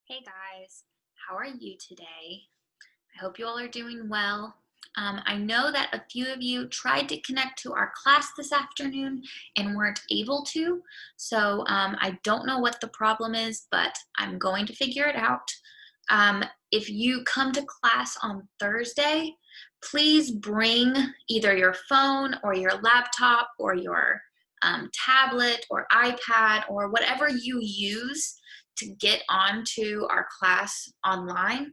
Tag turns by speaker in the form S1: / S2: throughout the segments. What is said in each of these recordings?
S1: Hey guys, how are you today? I hope you all are doing well. I know that a few of you tried to connect to our class this afternoon and weren't able to, so I don't know what the problem is, but I'm going to figure it out. If you come to class on Thursday, please bring either your phone or your laptop or your tablet or iPad or whatever you use to get onto our class online.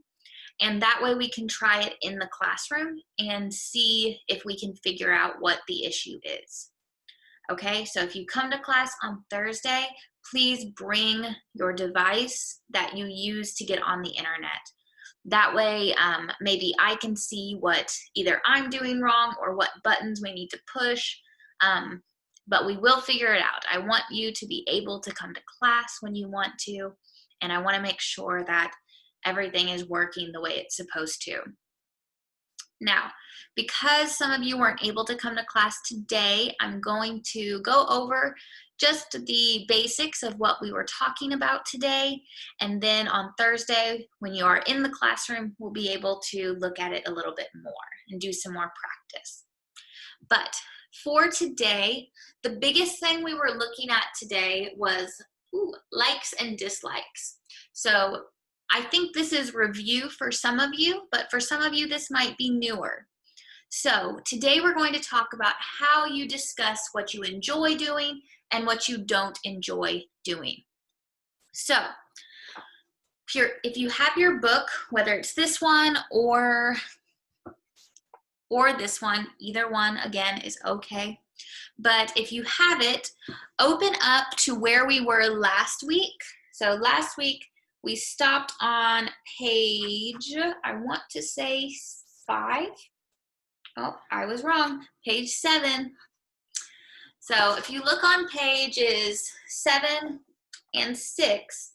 S1: And that way we can try it in the classroom and see if we can figure out what the issue is. Okay, so if you come to class on Thursday, please bring your device that you use to get on the internet. That way, maybe I can see what either I'm doing wrong or what buttons we need to push. But we will figure it out. I want you to be able to come to class when you want to, and I want to make sure that everything is working the way it's supposed to. Now, because some of you weren't able to come to class today, I'm going to go over just the basics of what we were talking about today, and then on Thursday, when you are in the classroom, we'll be able to look at it a little bit more and do some more practice. But for today, the biggest thing we were looking at today was likes and dislikes. So I think this is review for some of you, but for some of you, this might be newer. So today we're going to talk about how you discuss what you enjoy doing and what you don't enjoy doing. So if you have your book, whether it's this one or this one, either one, again, is okay. But if you have it, open up to where we were last week. So last week, we stopped on page, I want to say 5. Oh, I was wrong. Page 7. So if you look on pages 7 and 6,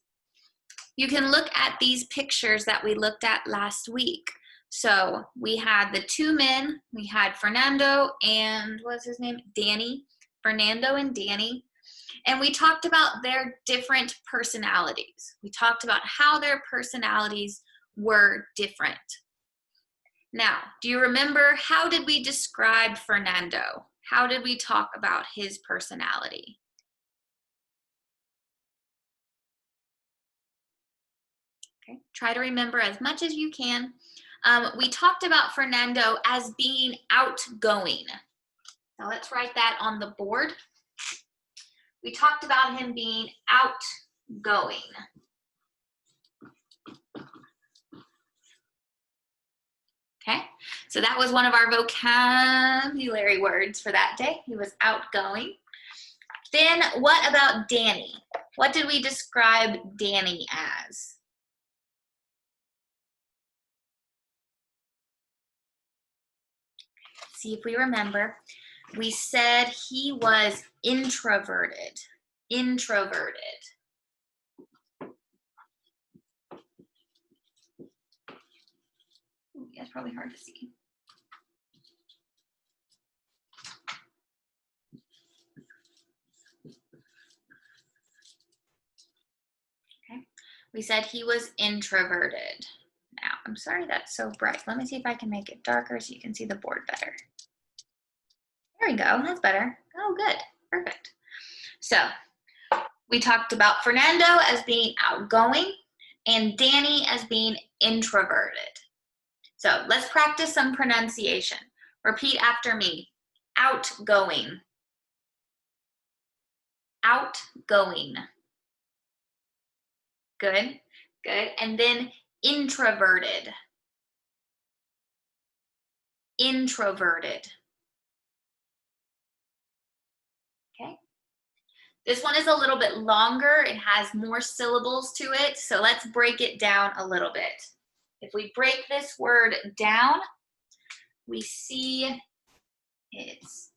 S1: you can look at these pictures that we looked at last week. So we had the two men, we had Fernando and what's his name? Danny. Fernando and Danny. And we talked about their different personalities. We talked about how their personalities were different. Now, do you remember, how did we describe Fernando? How did we talk about his personality? Okay, try to remember as much as you can. We talked about Fernando as being outgoing. Now let's write that on the board. We talked about him being outgoing. Okay, so that was one of our vocabulary words for that day. He was outgoing. Then what about Danny? What did we describe Danny as? See if we remember. We said he was introverted. Introverted. Ooh, that's probably hard to see. Okay, we said he was introverted. Now, I'm sorry that's so bright. Let me see if I can make it darker so you can see the board better. There we go, that's better. Oh, good, perfect. So, we talked about Fernando as being outgoing and Danny as being introverted. So, let's practice some pronunciation. Repeat after me. Outgoing. Outgoing. Good, good. And then introverted. Introverted. Okay. This one is a little bit longer. It has more syllables to it. So let's break it down a little bit. If we break this word down, we see it's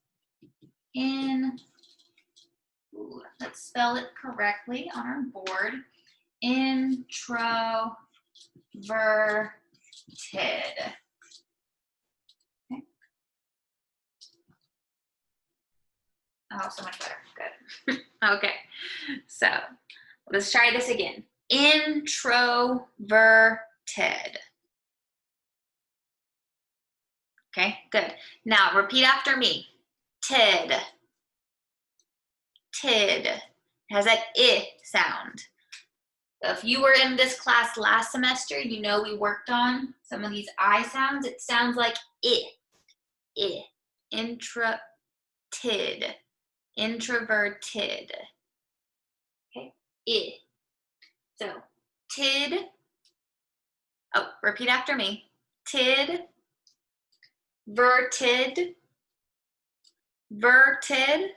S1: let's spell it correctly on our board. Introverted. Okay. Oh, so much better. Good. Okay. So let's try this again. Introverted. Okay, good. Now repeat after me. Tid. Tid. It has that I sound. If you were in this class last semester, you know we worked on some of these I sounds. It sounds like I. Introverted. Introverted. Okay, I. So, tid. Oh, repeat after me. Tid. Verted. Verted.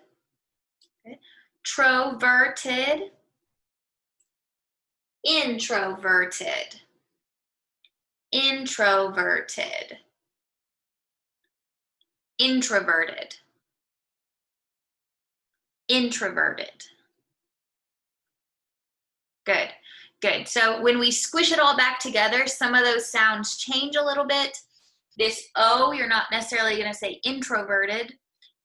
S1: Okay. Troverted. Introverted. Introverted. Introverted. Introverted. Good, good. So when we squish it all back together, some of those sounds change a little bit. This O, you're not necessarily going to say introverted.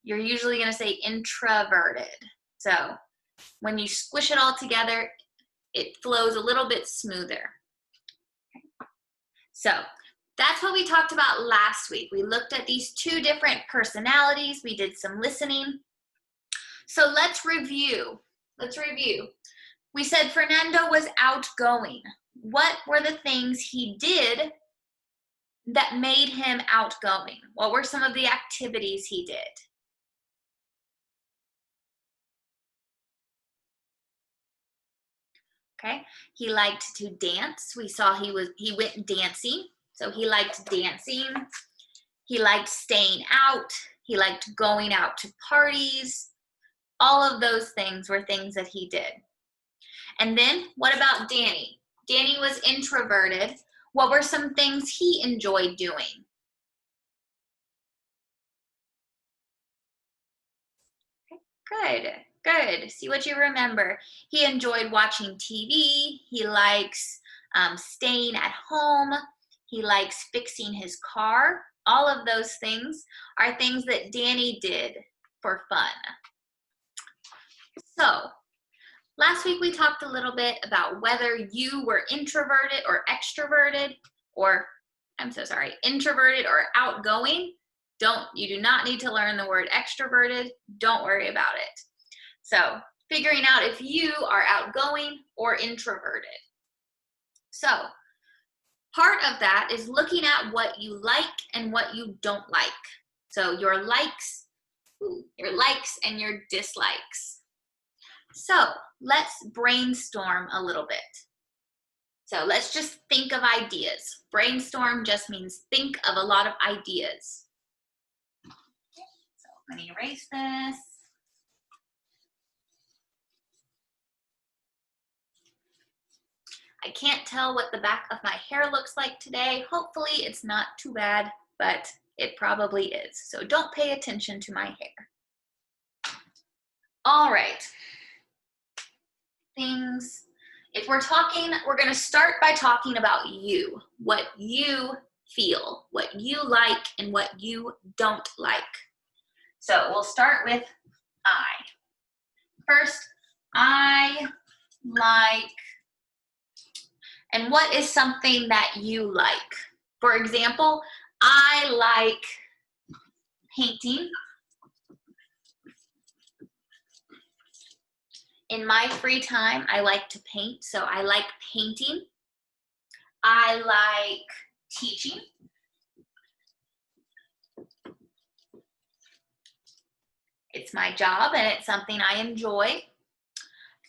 S1: You're usually going to say introverted. So when you squish it all together, it flows a little bit smoother. So that's what we talked about last week. We looked at these two different personalities. We did some listening. So let's review. Let's review. We said Fernando was outgoing. What were the things he did that made him outgoing? What were some of the activities he did? Okay, he liked to dance. We saw he went dancing. So he liked dancing. He liked staying out. He liked going out to parties. All of those things were things that he did. And then what about Danny? Danny was introverted. What were some things he enjoyed doing? Good, good. See what you remember. He enjoyed watching TV. He likes staying at home. He likes fixing his car. All of those things are things that Danny did for fun. So, last week we talked a little bit about whether you were introverted or extroverted, or, I'm so sorry, introverted or outgoing. You do not need to learn the word extroverted. Don't worry about it. So, figuring out if you are outgoing or introverted. So, part of that is looking at what you like and what you don't like. So, your likes and your dislikes. So, let's brainstorm a little bit. So, let's just think of ideas. Brainstorm just means think of a lot of ideas. So, let me erase this. I can't tell what the back of my hair looks like today. Hopefully it's not too bad, but it probably is. So don't pay attention to my hair. All right. Things. If we're talking, we're going to start by talking about you, what you feel, what you like, and what you don't like. So we'll start with I. First, I like. And what is something that you like? For example, I like painting. In my free time, I like to paint, so I like painting. I like teaching. It's my job and it's something I enjoy.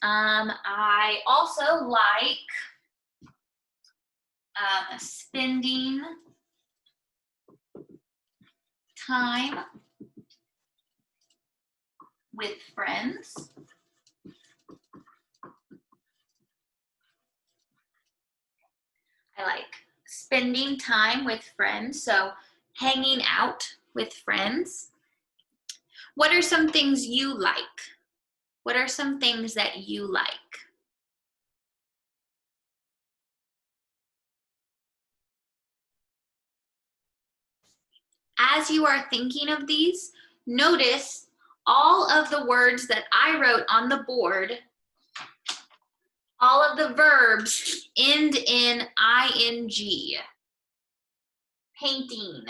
S1: I also like spending time with friends. I like spending time with friends, so hanging out with friends. What are some things you like? What are some things that you like? As you are thinking of these, notice all of the words that I wrote on the board All of the verbs end in ing. Painting,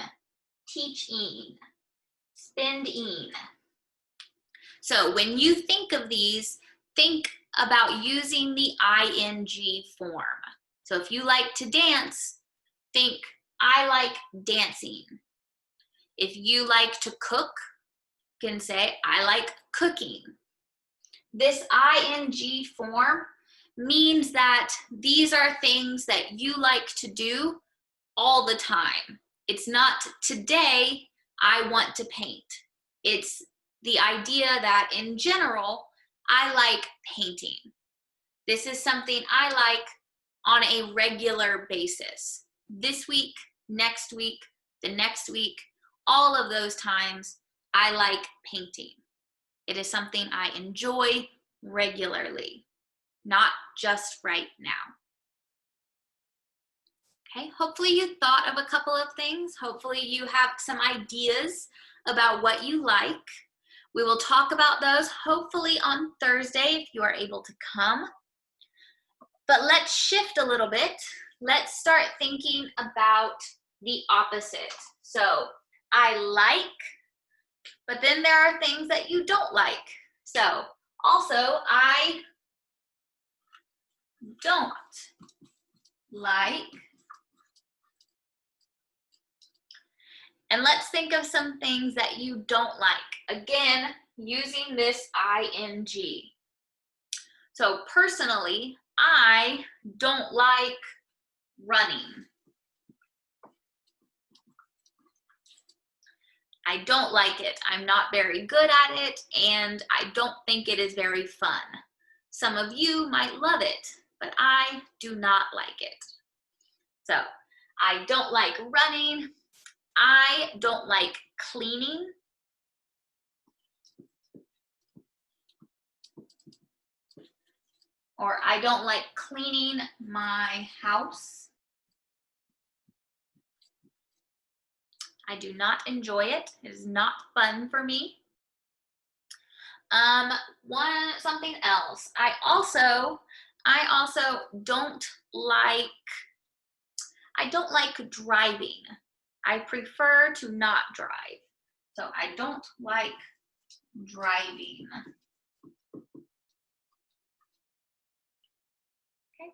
S1: teaching, spending. So when you think of these, think about using the ing form. So if you like to dance, think, I like dancing. If you like to cook, you can say, I like cooking. This ing form means that these are things that you like to do all the time. It's not today I want to paint. It's the idea that in general, I like painting. This is something I like on a regular basis. This week, next week, the next week, all of those times, I like painting. It is something I enjoy regularly, not just right now. Okay, hopefully you thought of a couple of things. Hopefully you have some ideas about what you like. We will talk about those hopefully on Thursday if you are able to come. But let's shift a little bit. Let's start thinking about the opposite. So I like, but then there are things that you don't like. So also I don't like. And let's think of some things that you don't like. Again, using this ing. So personally, I don't like running. I don't like it. I'm not very good at it, and I don't think it is very fun. Some of you might love it, but I do not like it. So I don't like running. I don't like cleaning. Or I don't like cleaning my house. I do not enjoy it. It is not fun for me. Something else. I also don't like driving. I prefer to not drive. So I don't like driving. Okay.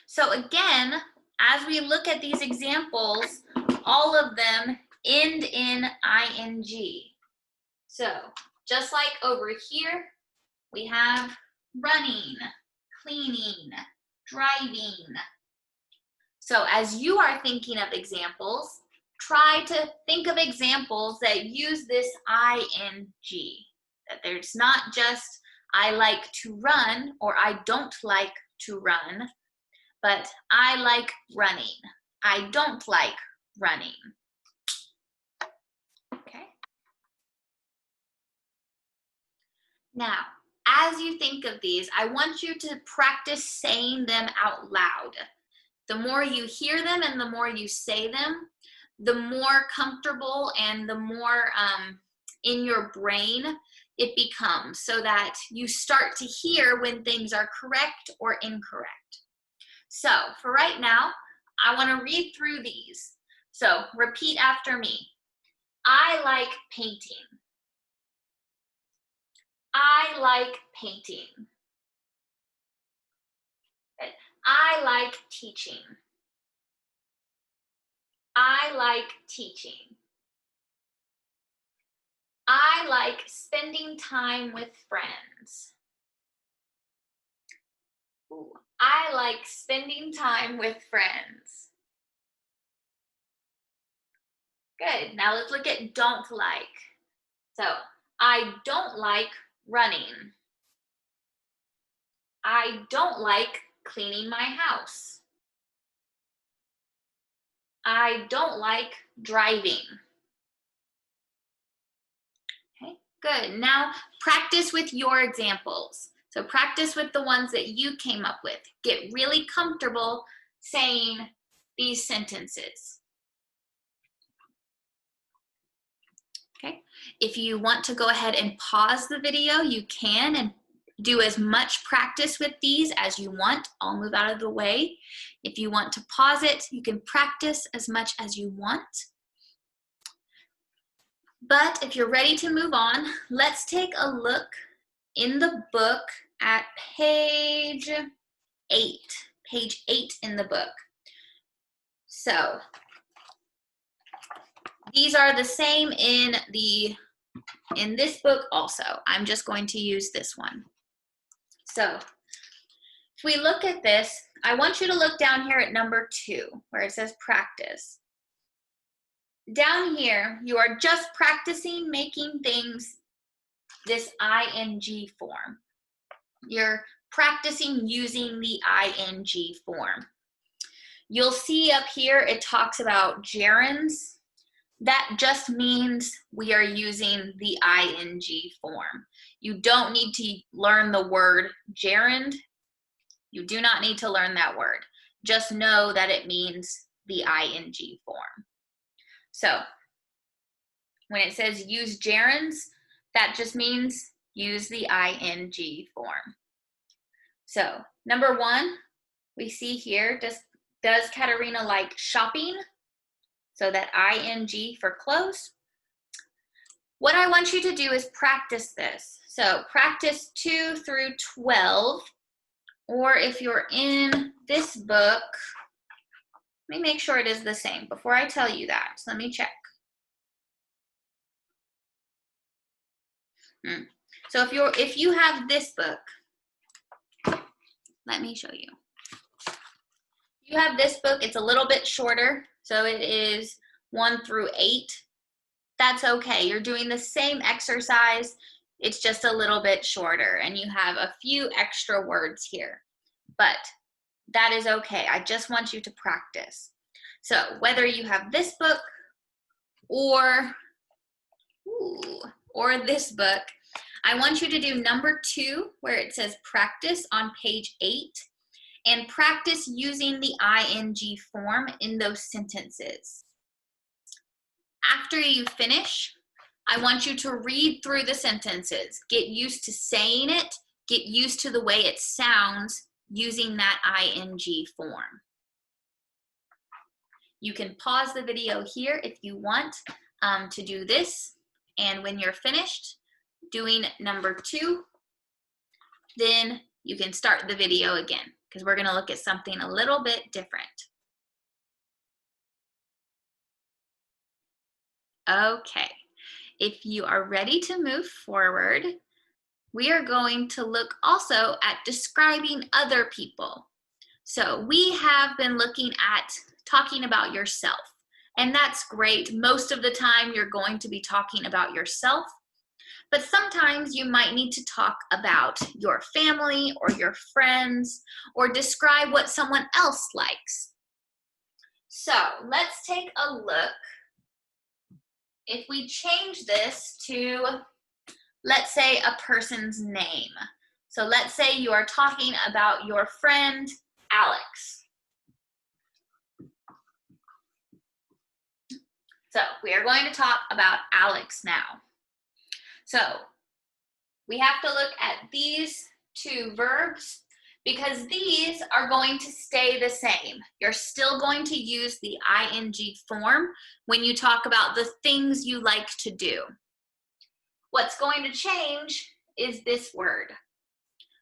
S1: So again, as we look at these examples, all of them end in ing. So just like over here, we have running, cleaning, driving. So as you are thinking of examples, try to think of examples that use this ing. That there's not just I like to run or I don't like to run, but I like running. I don't like running. Okay. Now, as you think of these, I want you to practice saying them out loud. The more you hear them and the more you say them, the more comfortable and the more in your brain it becomes, so that you start to hear when things are correct or incorrect. So for right now, I want to read through these. So repeat after me. I like painting. I like painting. Good. I like teaching. I like teaching. I like spending time with friends. Ooh, I like spending time with friends. Good. Now let's look at don't like. So I don't like running. I don't like cleaning my house. I don't like driving. Okay, good. Now practice with your examples. So practice with the ones that you came up with. Get really comfortable saying these sentences. Okay, if you want to go ahead and pause the video, you can and do as much practice with these as you want. I'll move out of the way. If you want to pause it, you can practice as much as you want. But if you're ready to move on, let's take a look in the book at page 8. Page 8 in the book. So these are the same in this book also. I'm just going to use this one. So if we look at this, I want you to look down here at number 2 where it says practice. Down here, you are just practicing making things this ing form. You're practicing using the ing form. You'll see up here it talks about gerunds. That just means we are using the ing form. You don't need to learn the word gerund. You do not need to learn that word. Just know that it means the ing form. So when it says use gerunds, that just means use the ing form. So number 1, we see here, does Katerina like shopping? So that ing for clothes. What I want you to do is practice this. So practice 2 through 12, or if you're in this book, let me make sure it is the same before I tell you that. So let me check. So if you have this book, let me show you. If you have this book, it's a little bit shorter. So it is 1 through 8. That's okay. You're doing the same exercise. It's just a little bit shorter and you have a few extra words here. But that is okay. I just want you to practice. So whether you have this book or this book, I want you to do number 2 where it says practice on page 8 and practice using the ing form in those sentences. After you finish, I want you to read through the sentences. Get used to saying it. Get used to the way it sounds using that ing form. You can pause the video here if you want to do this. And when you're finished doing number 2, then you can start the video again because we're going to look at something a little bit different. Okay, if you are ready to move forward, we are going to look also at describing other people. So we have been looking at talking about yourself, and that's great. Most of the time you're going to be talking about yourself, but sometimes you might need to talk about your family or your friends or describe what someone else likes. So let's take a look. If we change this to, let's say, a person's name. So let's say you are talking about your friend, Alex. So we are going to talk about Alex now. So we have to look at these 2 verbs because these are going to stay the same. You're still going to use the ing form when you talk about the things you like to do. What's going to change is this word.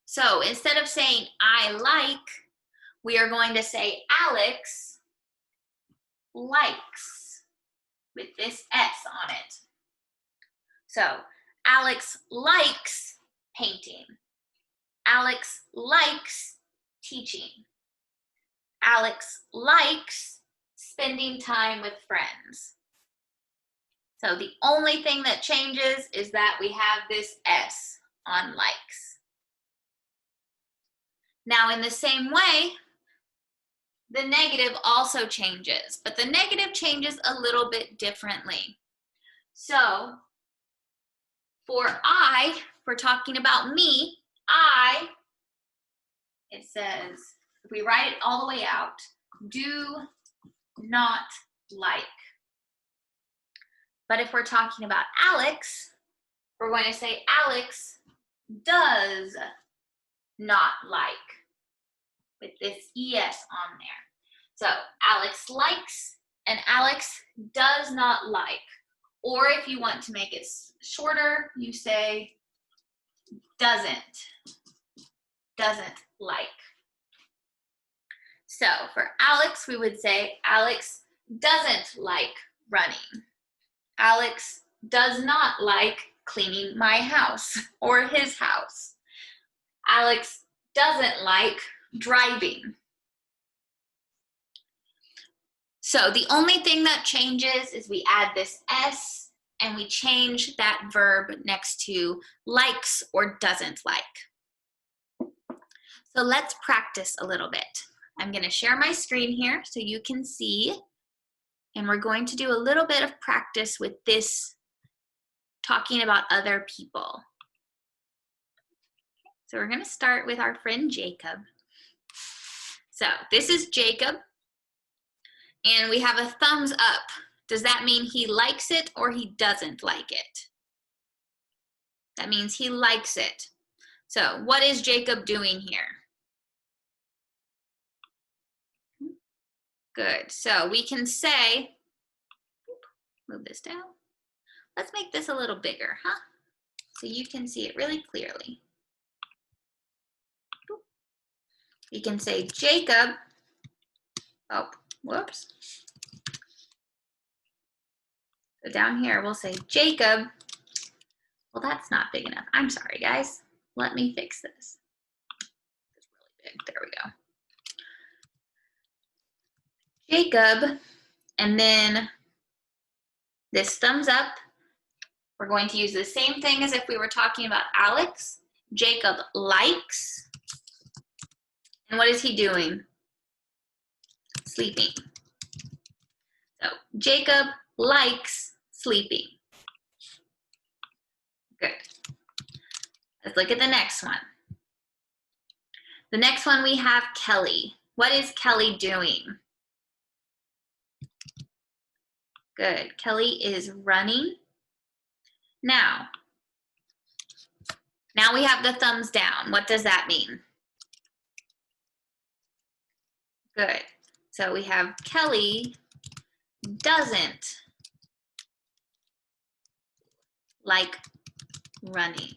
S1: So instead of saying I like, we are going to say Alex likes with this S on it. So Alex likes painting. Alex likes teaching. Alex likes spending time with friends. So the only thing that changes is that we have this S on likes. Now in the same way, the negative also changes, but the negative changes a little bit differently. So for I, we're talking about me, it says, if we write it all the way out, do not like. But if we're talking about Alex, we're going to say Alex does not like, with this ES on there. So Alex likes and Alex does not like. Or if you want to make it shorter, you say doesn't like. So for Alex, we would say Alex doesn't like running. Alex does not like cleaning my house or his house. Alex doesn't like driving. So the only thing that changes is we add this S and we change that verb next to likes or doesn't like. So let's practice a little bit. I'm going to share my screen here so you can see, and we're going to do a little bit of practice with this, talking about other people. So we're going to start with our friend Jacob. So this is Jacob, and we have a thumbs up. Does that mean he likes it or he doesn't like it? That means he likes it. So what is Jacob doing here? Good. So we can say, move this down. Let's make this a little bigger, huh? So you can see it really clearly. You can say Jacob, oh, whoops. So down here, we'll say Jacob. Well, that's not big enough. I'm sorry, guys. Let me fix this. It's really big. There we go. Jacob, and then this thumbs up. We're going to use the same thing as if we were talking about Alex. Jacob likes. And what is he doing? Sleeping. So Jacob likes sleeping. Good. Let's look at the next one. The next one we have Kelly. What is Kelly doing? Good. Kelly is running. Now we have the thumbs down. What does that mean? Good. So we have Kelly doesn't like running.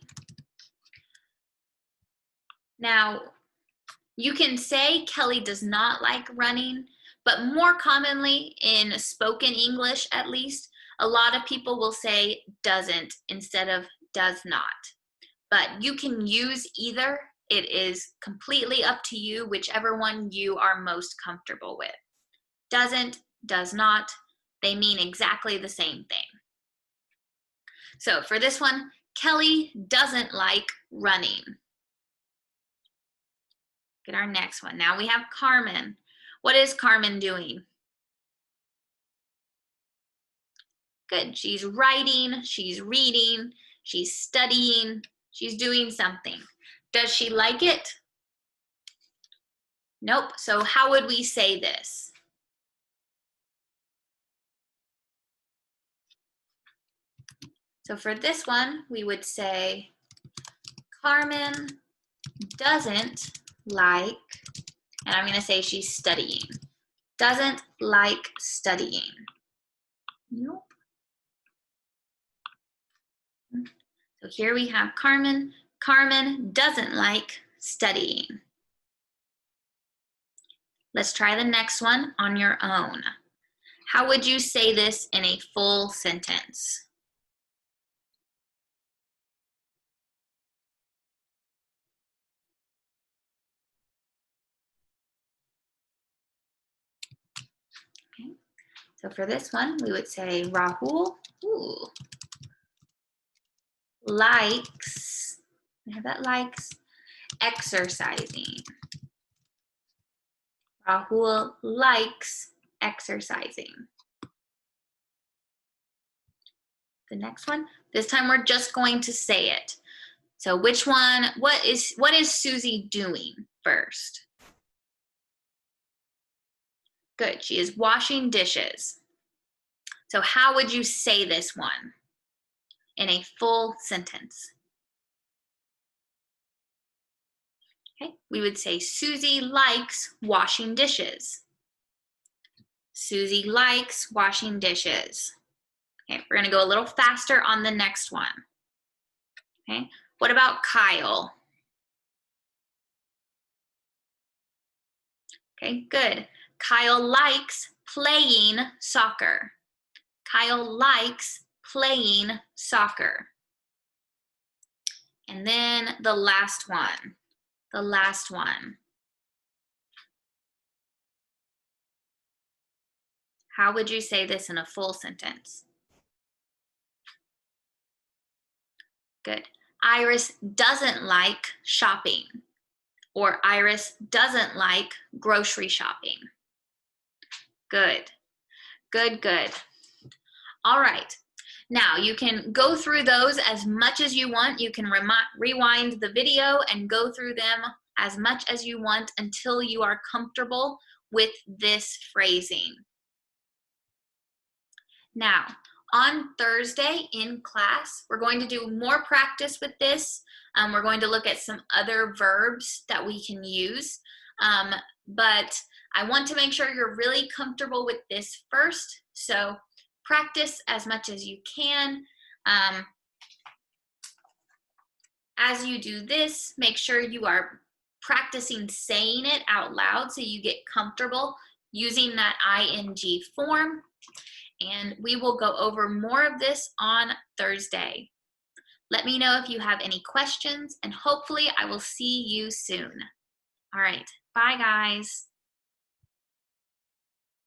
S1: Now, you can say Kelly does not like running, but more commonly in spoken English, at least, a lot of people will say doesn't instead of does not. But you can use either. It is completely up to you, whichever one you are most comfortable with. Doesn't, does not, they mean exactly the same thing. So for this one, Kelly doesn't like running. Get our next one. Now we have Carmen. What is Carmen doing? Good. She's writing, she's reading, she's studying, she's doing something. Does she like it? Nope. So how would we say this? So for this one, we would say Carmen doesn't like, and I'm going to say she's studying. Doesn't like studying. Nope. So here we have Carmen. Carmen doesn't like studying. Let's try the next one on your own. How would you say this in a full sentence? Okay. So for this one, we would say Rahul likes, I have that likes, exercising. Rahul likes exercising. The next one, this time we're just going to say it. So which one, what is Susie doing first? Good, she is washing dishes. So how would you say this one in a full sentence? Okay, we would say Susie likes washing dishes. Susie likes washing dishes. Okay, we're gonna go a little faster on the next one. Okay, what about Kyle? Okay, good. Kyle likes playing soccer. Kyle likes playing soccer. And then the last one. The last one. How would you say this in a full sentence? Good. Iris doesn't like shopping, or Iris doesn't like grocery shopping. Good, good, good. All right. Now you can go through those as much as you want. You can rewind the video and go through them as much as you want until you are comfortable with this phrasing. Now, on Thursday in class, we're going to do more practice with this. We're going to look at some other verbs that we can use. But I want to make sure you're really comfortable with this first. So practice as much as you can. As you do this, make sure you are practicing saying it out loud so you get comfortable using that ing form. And we will go over more of this on Thursday. Let me know if you have any questions, and hopefully I will see you soon. All right, bye guys.